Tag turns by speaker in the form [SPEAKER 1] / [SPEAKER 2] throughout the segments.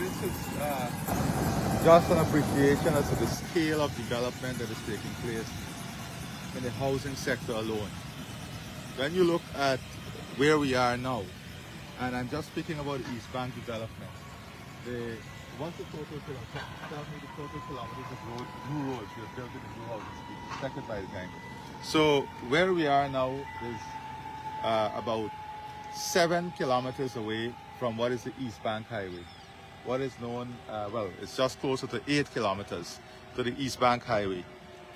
[SPEAKER 1] this is just an appreciation as to the scale of development that is taking place in the housing sector alone. When you look at where we are now, and I'm just speaking about East Bank development, what's the total kilometers? Tell me the total kilometers of road, new roads we have built in the new houses, second by the time. So where we are now is about 7 kilometers away from what is the East Bank Highway. What is known, well, it's just closer to 8 kilometers to the East Bank Highway.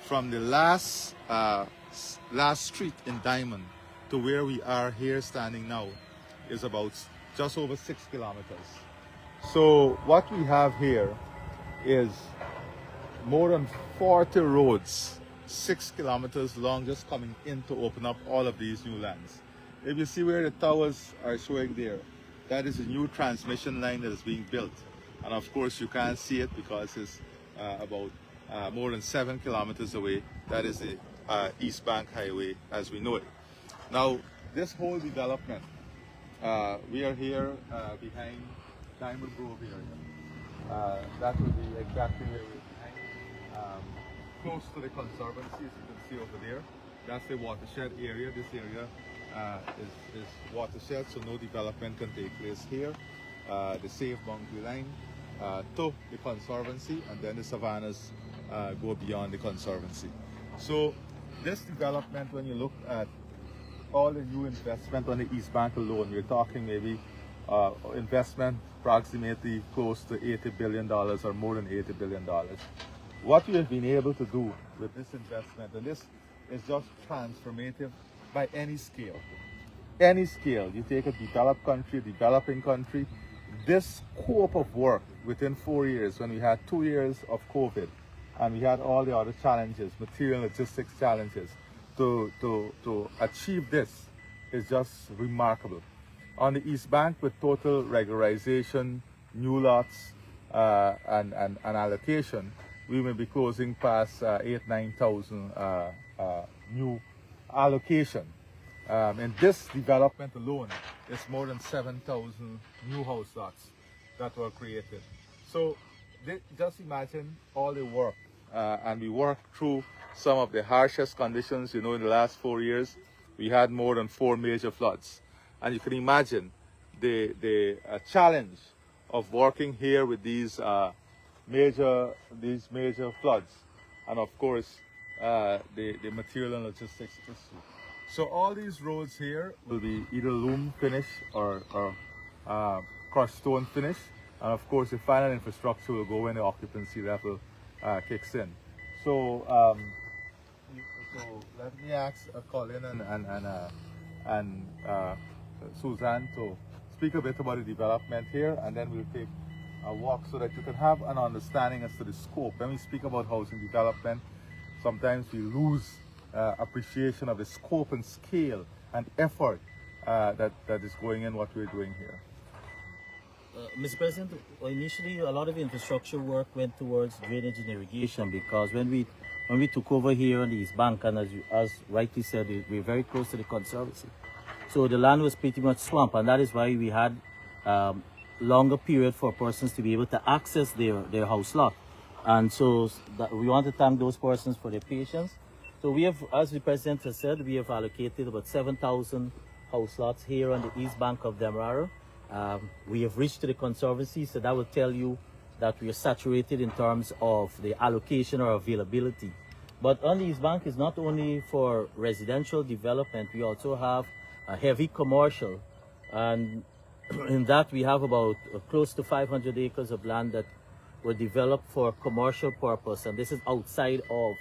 [SPEAKER 1] From the last street in Diamond to where we are here standing now is about just over 6 kilometers. So what we have here is more than 40 roads, 6 kilometers long, just coming in to open up all of these new lands. If you see where the towers are showing there, that is a new transmission line that is being built. And of course you can't see it because it's about more than 7 kilometers away. That is the East Bank Highway as we know it. Now, this whole development, we are here behind Diamond Grove area. That will be exactly where we're behind. Close to the conservancy, as you can see over there. That's the watershed area. This area is watershed, so no development can take place here. The safe boundary line to the conservancy, and then the savannas go beyond the conservancy. So this development, when you look at all the new investment on the East Bank alone, we're talking maybe investment approximately close to $80 billion or more than $80 billion. What we have been able to do with this investment, and this is just transformative by any scale. Any scale, you take a developed country, developing country, this scope of work within 4 years, when we had 2 years of COVID and we had all the other challenges, material logistics challenges, to achieve this is just remarkable. On the East Bank, with total regularization, new lots, and allocation, we may be closing past 9,000 new allocation. And this development alone is more than 7,000 new house lots that were created. So just imagine all the work, and we worked through some of the harshest conditions. You know, in the last 4 years, we had more than 4 major floods. And you can imagine the challenge of working here with these major floods, and of course the material and logistics issue. So all these roads here will be either loom finish or crushed stone finish, and of course the final infrastructure will go when the occupancy level kicks in. So let me ask Colin and Suzanne to speak a bit about the development here, and then we'll take a walk so that you can have an understanding as to the scope. When we speak about housing development, sometimes we lose appreciation of the scope and scale and effort that is going in what we're doing here.
[SPEAKER 2] Mr. President, initially a lot of infrastructure work went towards drainage and irrigation, because when we took over here on the East Bank, and as rightly said, we're very close to the conservancy. So the land was pretty much swamp, and that is why we had longer period for persons to be able to access their house lot. And so we want to thank those persons for their patience. So we have, as the President has said, we have allocated about 7,000 house lots here on the East Bank of Demerara. We have reached to the conservancy, so that will tell you that we are saturated in terms of the allocation or availability. But on the East Bank is not only for residential development, we also have a heavy commercial, and in that we have about close to 500 acres of land that were developed for commercial purpose, and this is outside of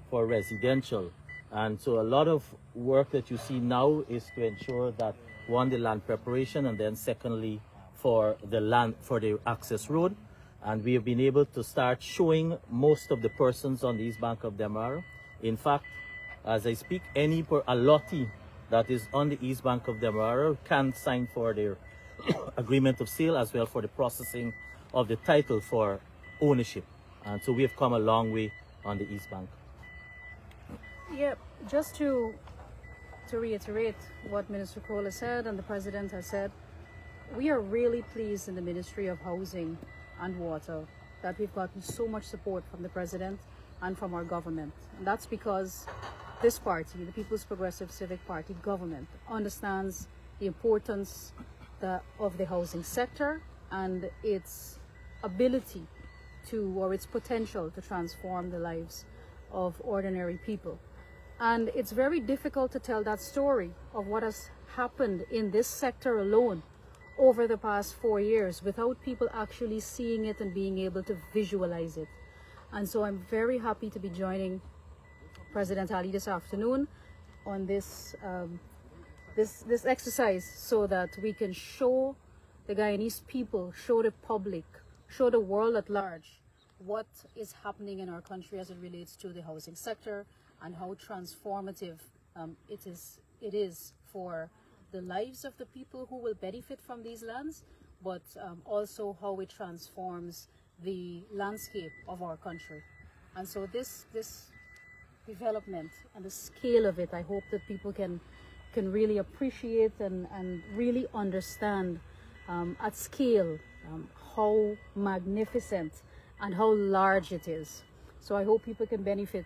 [SPEAKER 2] for residential. And so a lot of work that you see now is to ensure that, one, the land preparation, and then secondly for the land, for the access road. And we have been able to start showing most of the persons on the East Bank of Demerara. In fact, as I speak, any allottee that is on the East Bank of Demerara can sign for their agreement of sale, as well for the processing of the title for ownership. And so we have come a long way on the East Bank.
[SPEAKER 3] Yeah, just to reiterate what Minister Cole has said and the President has said, we are really pleased in the Ministry of Housing and water that we've gotten so much support from the president and from our government. And that's because this party, the People's Progressive Civic Party government, understands the importance of the housing sector and its ability to, or its potential to transform the lives of ordinary people. And it's very difficult to tell that story of what has happened in this sector alone over the past 4 years without people actually seeing it and being able to visualize it. And so I'm very happy to be joining President Ali this afternoon on this this exercise so that we can show the Guyanese people, show the public, show the world at large what is happening in our country as it relates to the housing sector and how transformative it is for the lives of the people who will benefit from these lands, but also how it transforms the landscape of our country. And so this development and the scale of it, I hope that people can really appreciate and really understand at scale how magnificent and how large it is. So I hope people can benefit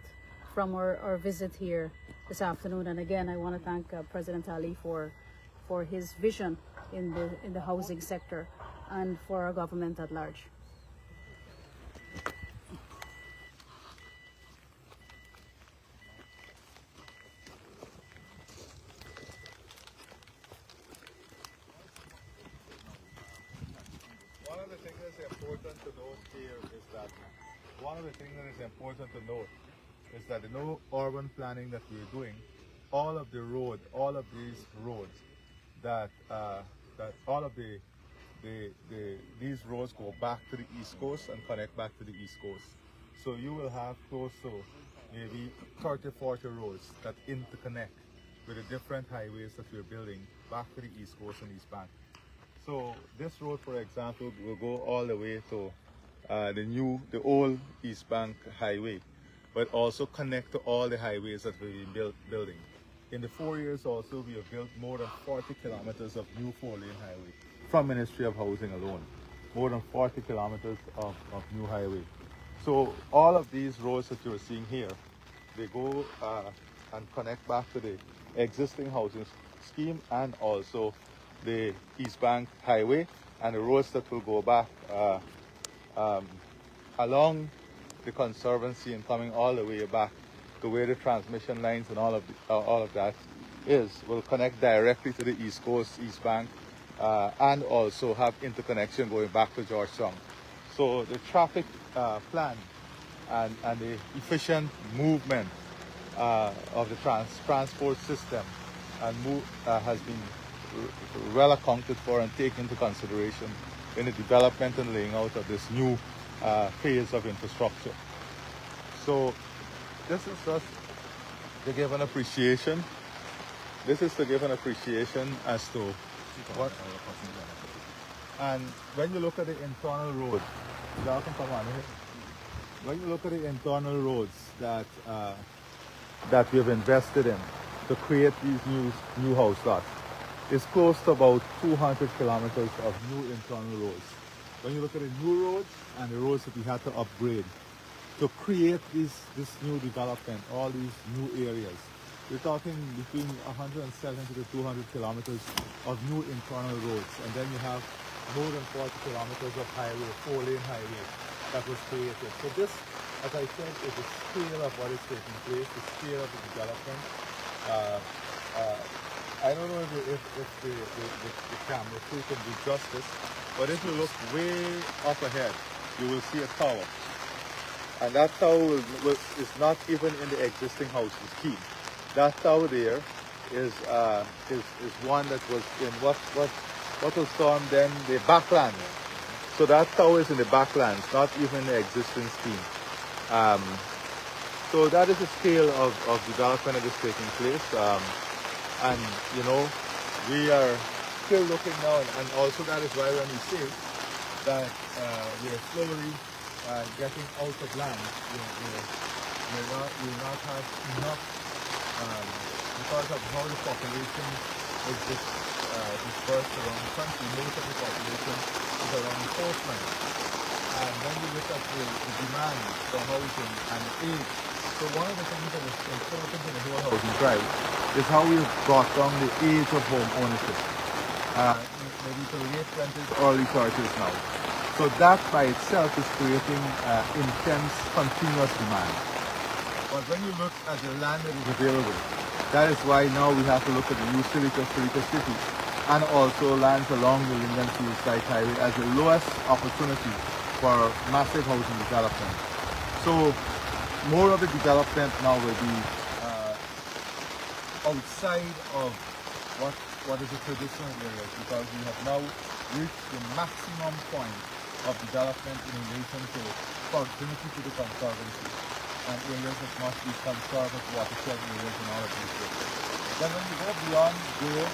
[SPEAKER 3] from our visit here this afternoon. And again, I want to thank President Ali for his vision in the housing sector and for our government at large.
[SPEAKER 1] One of the things that's important to note here is that the no urban planning that we're doing, all of these roads these roads go back to the East Coast and connect back to the East Coast. So you will have close to maybe 30, 40 roads that interconnect with the different highways that we're building back to the East Coast and East Bank. So this road, for example, will go all the way to the old East Bank Highway, but also connect to all the highways that we've been building. In the 4 years also, we have built more than 40 kilometers of new 4-lane highway from Ministry of Housing alone. More than 40 kilometers of new highway. So all of these roads that you're seeing here, they go and connect back to the existing housing scheme and also the East Bank Highway, and the roads that will go back along the Conservancy and coming all the way back to where the transmission lines and all of that will connect directly to the East Coast, East Bank, and also have interconnection going back to Georgetown. So the traffic plan and the efficient movement of the transport system and has been well accounted for and taken into consideration in the development and laying out of this new phase of infrastructure. So this is just to give an appreciation. This is to give an appreciation as to what. And when you look at the internal roads, when you look at the internal roads that we have invested in to create these new house lots, it's close to about 200 kilometers of new internal roads. When you look at the new roads and the roads that we had to upgrade to create this new development, all these new areas, we're talking between 170 to 200 kilometers of new internal roads. And then you have more than 40 kilometers of highway, 4-lane highway that was created. So this, as I said, is the scale of what is taking place, the scale of the development. I don't know if the camera crew can do justice, but if you look way up ahead, you will see a tower. And that tower is not even in the existing housing scheme. That tower there is one that was in what was termed then the backlands. So that tower is in the backlands, not even the existing scheme. So that is the scale of development that is taking place. And you know, we are still looking now, and also that is why when we say that we are slowly getting out of land, we will not have enough because of how the population is dispersed around the country. Most of the population is around the coastline. and when you look at the demand for housing and age, so one of the things that is important in the whole housing drive is how we've brought down the age of home ownership. Maybe to the late 20s, early 30s now. So that by itself is creating intense, continuous demand. But when you look at the land that is available, that is why now we have to look at the new Silica City and also lands along the Linden Seaside Highway as the lowest opportunity for massive housing development. So more of the development now will be outside of what is the traditional areas, because we have now reached the maximum point of development in relation to proximity to the conservancy and areas that must be conserved as watershed areas in all of these places. Then when you go beyond there,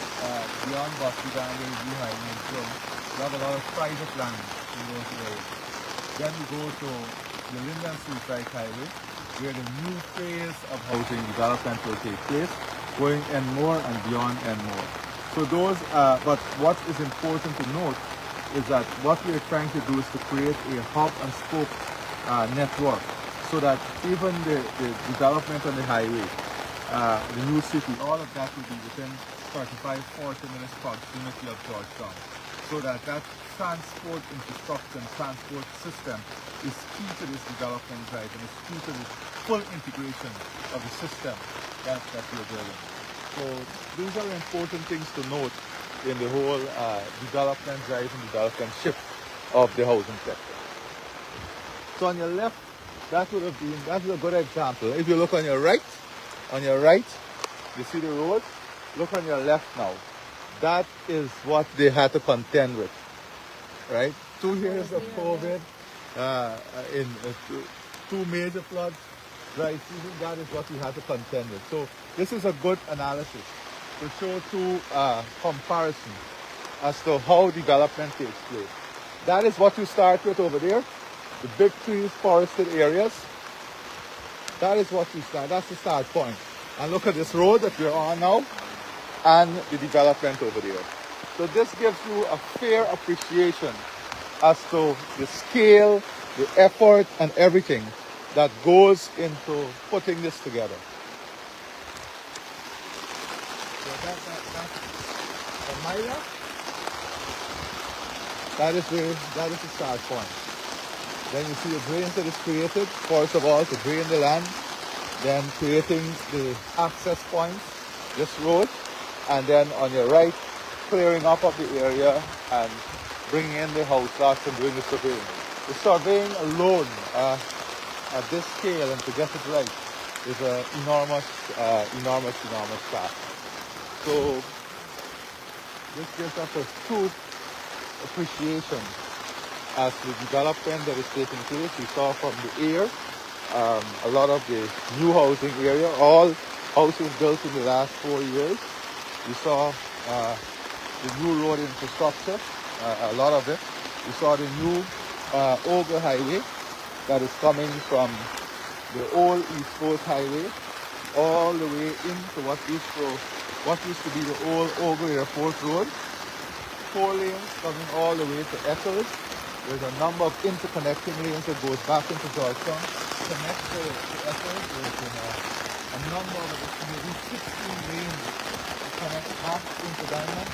[SPEAKER 1] beyond Guyana, Guyana, and Plum, you have a lot of private land in those areas. Then you go to the Linden Seaside Highway, where the new phase of housing development will take place, going and more and beyond and more. So those, but what is important to note is that what we are trying to do is to create a hub and spoke network, so that even the development on the highway, the new city, all of that will be within 35-40 minutes proximity of Georgetown, so that transport infrastructure and transport system is key to this development drive, and is key to the full integration of the system that we are building. So these are important things to note in the whole development drive and development shift of the housing sector. So on your left, that's a good example. If you look on your right, you see the road. Look on your left now. That is what they had to contend with, right? 2 years of COVID, in two major floods, dry season. That is what we had to contend with. So this is a good analysis to show two comparisons as to how development takes place. That is what you start with over there, the big trees, forested areas. That is what you start. That's the start point. And look at this road that we're on now, and the development over there. So this gives you a fair appreciation as to the scale, the effort, and everything that goes into putting this together. So that's on my left. That is the start point. Then you see the drains that is created. First of all, to drain the land, then creating the access points, this road, and then on your right, clearing up of the area and bringing in the house lots and doing the surveying. The surveying alone at this scale and to get it right is an enormous task. So this gives us a true appreciation as the development that is taking place. We saw from the air a lot of the new housing area, all houses built in the last 4 years. We saw the new road infrastructure, a lot of it. We saw the new Ogre Highway that is coming from the old East Coast Highway all the way into what used to be the old Ogre Airport Road. 4 lanes coming all the way to Eccles. There's a number of interconnecting lanes that goes back into Georgetown, connect to Eccles. There's a number of maybe 16 lanes that connect back into Diamond,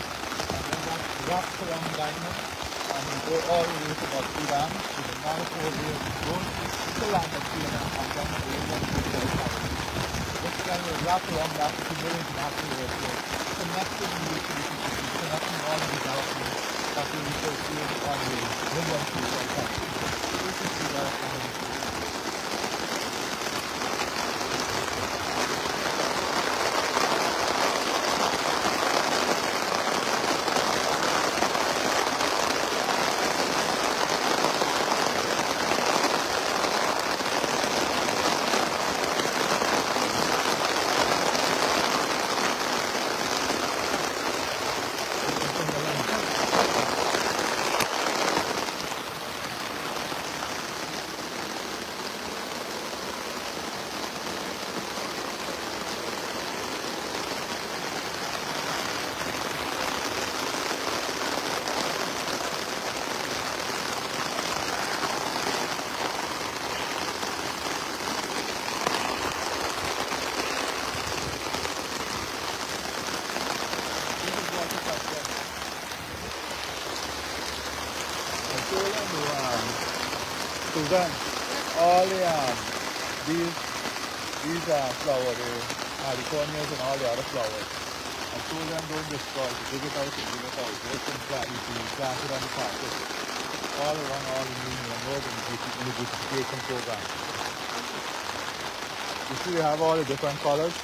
[SPEAKER 1] and then that wraps around Diamond, and we go all the way to about 2 dams, to the manifold lanes, goes to the land of Guyana, and then the Linden Seaside Highway. This then will wrap around that to the International Airport, connecting the utilities, connecting all the development that will be pursued on the Linden Seaside Highway. So this is the development of the Susan, all these flowers, the mariconias and all the other flowers. I told them don't destroy, to dig it out and dig it out. They can plant it on the carpet. All around all the Union Road in the beautification program. You see they have all the different colors.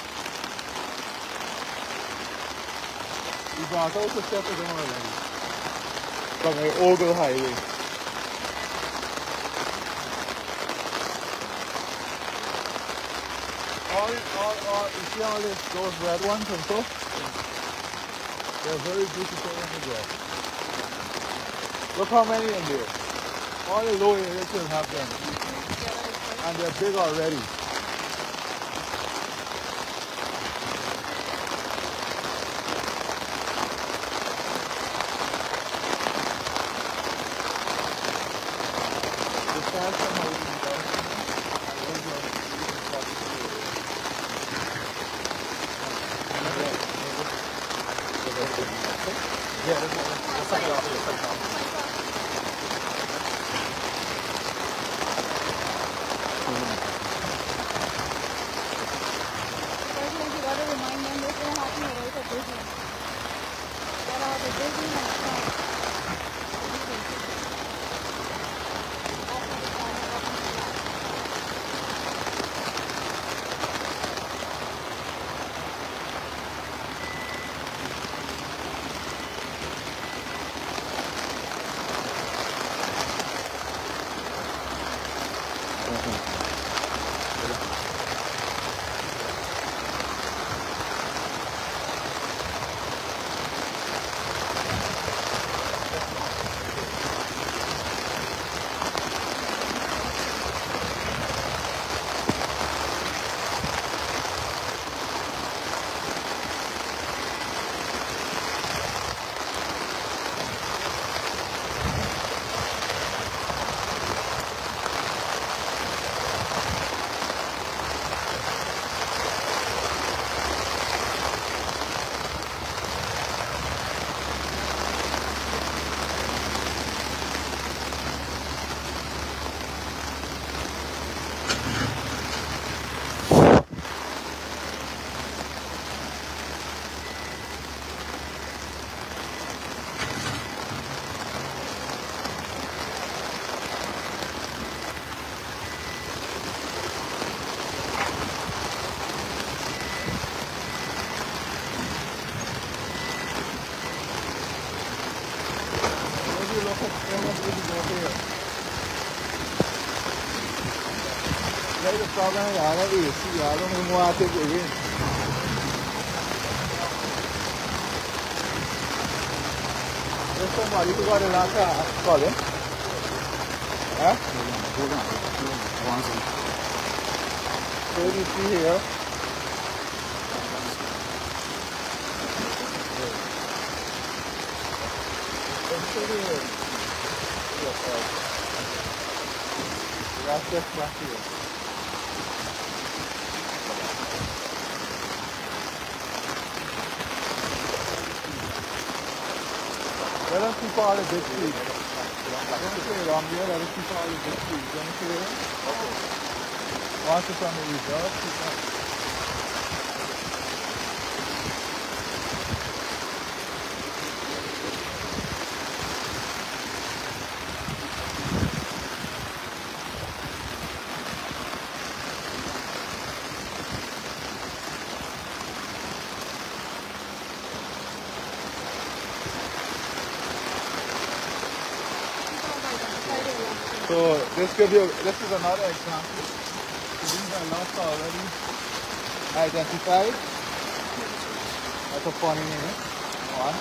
[SPEAKER 1] We brought out a set of them already from the Ogle Highway. You see all those red ones and so? They're very beautiful in the grass. Look how many in there. All the low areas will have them. And they're big already. The plants are not even down. Yeah, that's like
[SPEAKER 3] President, you gotta remind them what's gonna happen right at Disney. That are the Disney and Trump.
[SPEAKER 1] Đấy là sao cái nhà nó ỉ xì nó ngoa trên cái bên. There's somebody who got a lot of color. Huh?
[SPEAKER 2] Hold on. One second.
[SPEAKER 1] So you see here. That's just back here. Let us keep all the big trees. Don't stay around here, let us keep all the big trees. Don't stay there. Okay. Once it's on the reserve, keep on. So this is another example. So these are lots already identified. That's a funny name. One.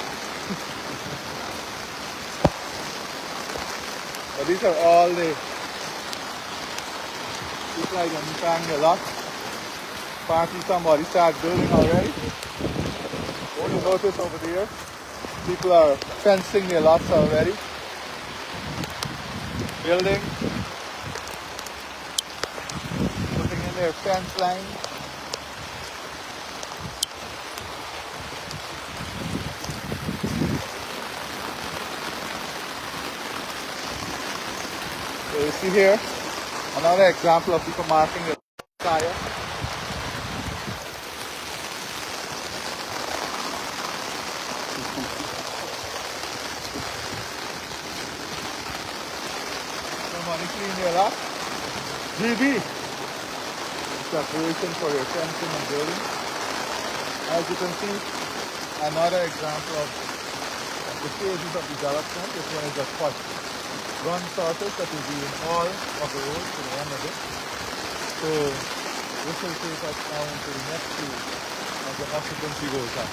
[SPEAKER 1] But these are all the people identifying the lot. Apparently somebody started building already. What you notice over there? People are fencing their lots already. Building, putting in their fence line. So you see here, Another example of people marking the tire. Somebody clean their lap. GB. Preparation for your fencing and building. As you can see, another example of the phases of development. This one is a cut run surface that will be in all of the roads to the end of it. So this will take us down to the next phase as the occupancy goes up.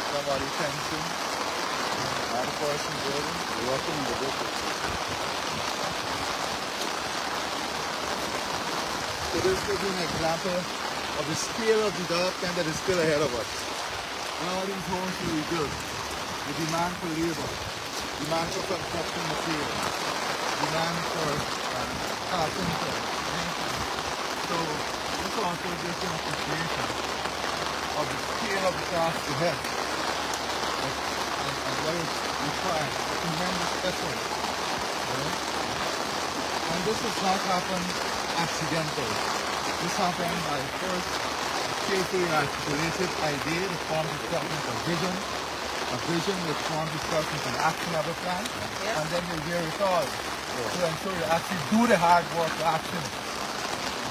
[SPEAKER 1] Somebody fencing, another person building, working in the business. So this is an example of the scale of development that is still ahead of us. All these homes will be built. The demand for labor, demand for construction material, demand for carpenter, maintenance. So this also gives an appreciation of the scale of the task ahead. And what is required, tremendous effort. And this does not happen accidental. This happened by first carefully articulated idea that forms itself into a vision that forms itself into an actionable plan, and then you hear it all to ensure you actually do the hard work to action.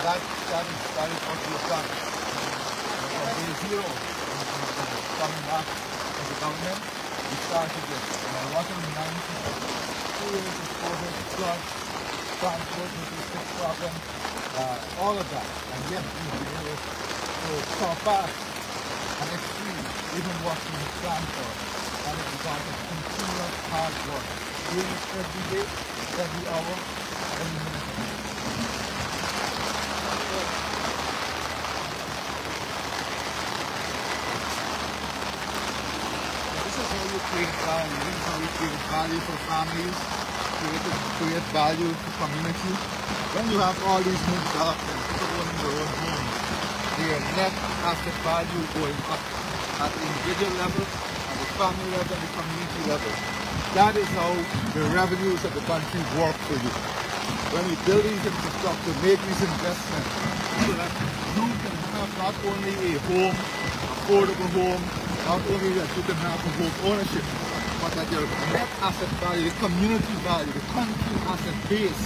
[SPEAKER 1] That is what we have done. From day zero, coming back as a government, we started this. What in the 90s, 2 years of COVID, floods, transport, logistics problems, all of that. And yet we've been able to surpass and exceed even what we planned for. And it's because of continuous hard work. Doing it every day, every hour, every minute. Create value. This is how we create value for families, create value for community. When you have all these new developments, people owning their own homes, their net asset value going up at the individual level, at the family level, and the community level. That is how the revenues of the country work for you. When we build these infrastructure, make these investments, so that you can have not only a home, affordable home, not only that you can have a home ownership, but that your net asset value, the community value, the country asset base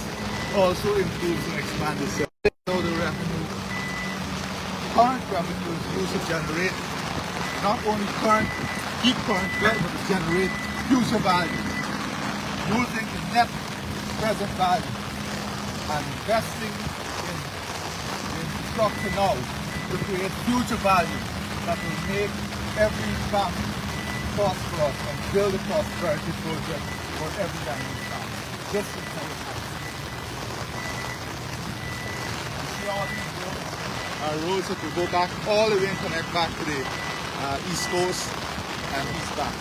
[SPEAKER 1] also improves and expands itself. So the revenue, current revenue is used to generate not only keep current wealth, but to generate future value. Using the net present value and investing in infrastructure now to create future value that will make every family prosperous and build a prosperity project for every Ghanaian family. This is how it happens. You see all these roads? Our roads that will go back all the way and connect back to the East Coast and East Bank.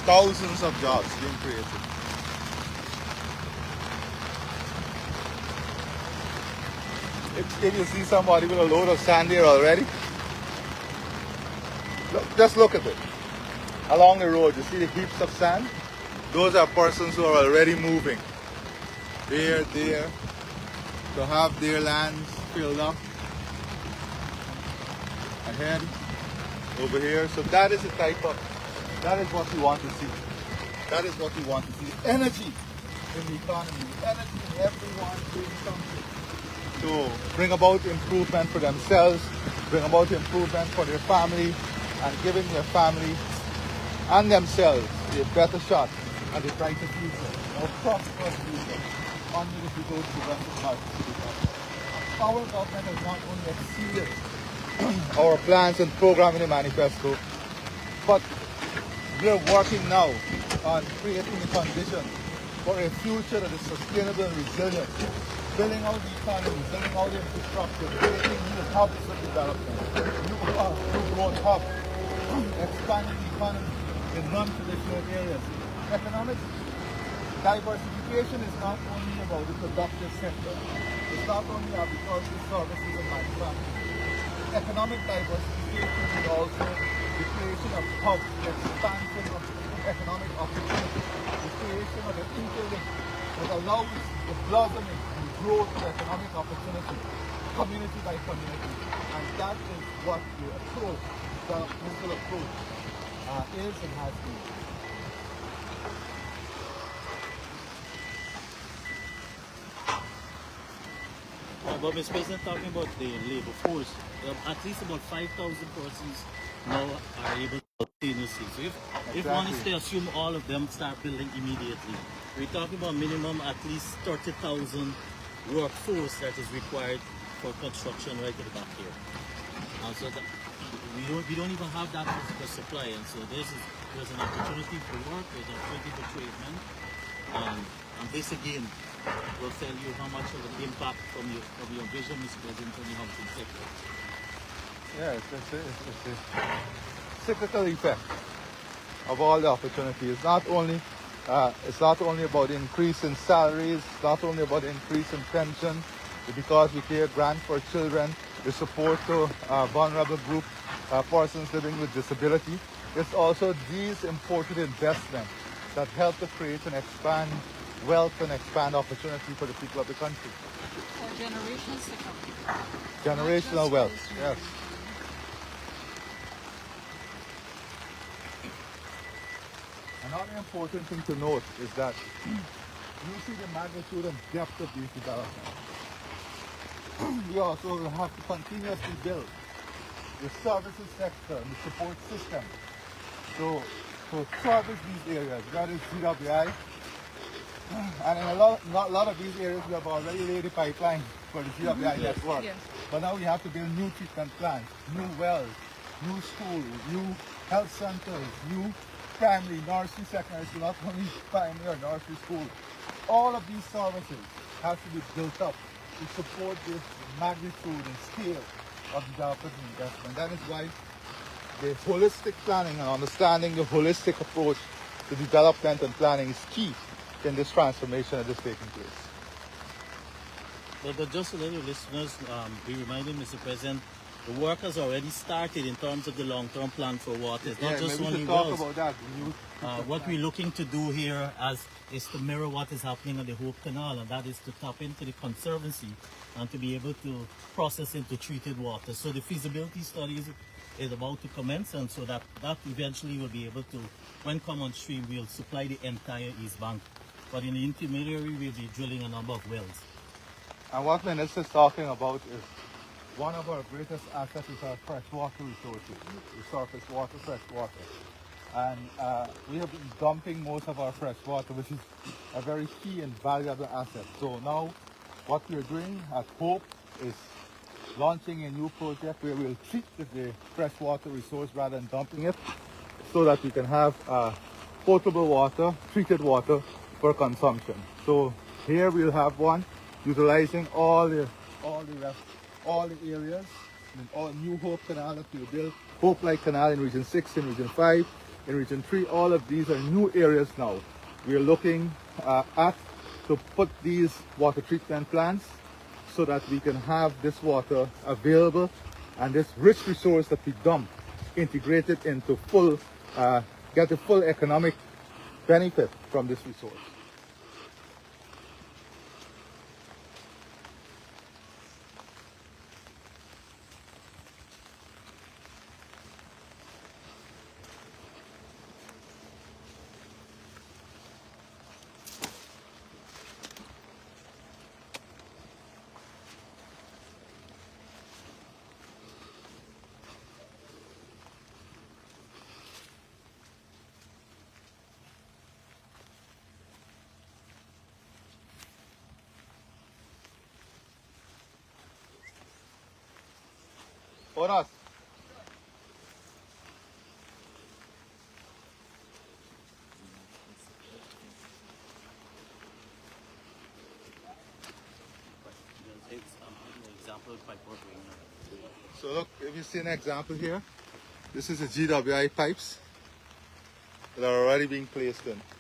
[SPEAKER 1] Thousands of jobs being created. If you see somebody with a load of sand here already, just look at it. Along the road, you see the heaps of sand? Those are persons who are already moving. There, to have their lands filled up. Ahead, over here. So that is the type of, that is what we want to see. That is what we want to see. Energy in the economy, energy in everyone doing something to bring about improvement for themselves, bring about improvement for their family, and giving their family and themselves a better shot at a brighter future, a more prosperous future, under the people who rest of our government has not only exceeded our plans and program in the manifesto, but we're working now on creating the conditions for a future that is sustainable and resilient, building out the economy, building out the infrastructure, creating new hubs of development, new growth hubs, expanding the economy, in non-traditional areas. Economic diversification is not only about the productive sector. It's not only agricultural services and manufacturing. Economic diversification is also the creation of hubs, the expansion of economic opportunity, the creation of an interlink that allows the blossoming and growth of economic opportunity, community by community. And that is what the approach, the political approach, is and has been.
[SPEAKER 2] But Mr. President, talking about the labor force, at least about 5,000 persons now are able to continuously. So if one is to assume all of them start building immediately, we're talking about minimum at least 30,000 workforce that is required for construction right at the back here. And so that we don't even have that for supply, and so there's an opportunity for work, there's an opportunity for tradesmen, and this again will tell you how much of the impact from your vision, Mr. President, on the housing sector.
[SPEAKER 1] Yeah, it's a cyclical effect of all the opportunities. It's not only about increase in salaries, it's not only about increase in pension, because we create grants for children, the support to vulnerable group persons living with disability. It's also these important investments that help to create and expand wealth and expand opportunity for the people of the country.
[SPEAKER 3] For generations to come.
[SPEAKER 1] Generational wealth, yes. Another important thing to note is that you see the magnitude and depth of these developments. We also have to continuously build the services sector and the support system. So service these areas, that is GWI. And in a lot of these areas we have already laid the pipeline for the GWI network.
[SPEAKER 3] Yes.
[SPEAKER 1] But now we have to build new treatment plants, new wells, new schools, new health centers, new primary, nursery, secondary school, not only primary or nursery school. All of these services have to be built up to support this magnitude and scale of development and investment. That is why the holistic planning and understanding the holistic approach to development and planning is key in this transformation that is taking place.
[SPEAKER 2] But just to let your listeners be reminded, Mr. President, the work has already started in terms of the long-term plan for water. It's not just only wells.
[SPEAKER 1] About that.
[SPEAKER 2] What we're looking to do here is to mirror what is happening on the Hope Canal, and that is to tap into the conservancy and to be able to process into treated water. So the feasibility study is about to commence, and so that eventually will be able to, when come on stream, we'll supply the entire East Bank. But in the intermediary, we'll be drilling a number of wells.
[SPEAKER 1] And what Minister is talking about is one of our greatest assets is our freshwater resources, the surface water, fresh water. And we have been dumping most of our fresh water, which is a very key and valuable asset. So now what we're doing at Hope is launching a new project where we'll treat the freshwater resource rather than dumping it, so that we can have potable water, treated water for consumption. So here we'll have one utilizing all the areas, all new Hope Canal that we'll build, Hope Light Canal in Region 6, in Region 5, in Region 3, all of these are new areas now. We're looking at to put these water treatment plants so that we can have this water available and this rich resource that we dump integrated into get the full economic benefit from this resource. Horas. So look, if you see an example here, this is the GWI pipes. that are already being placed in.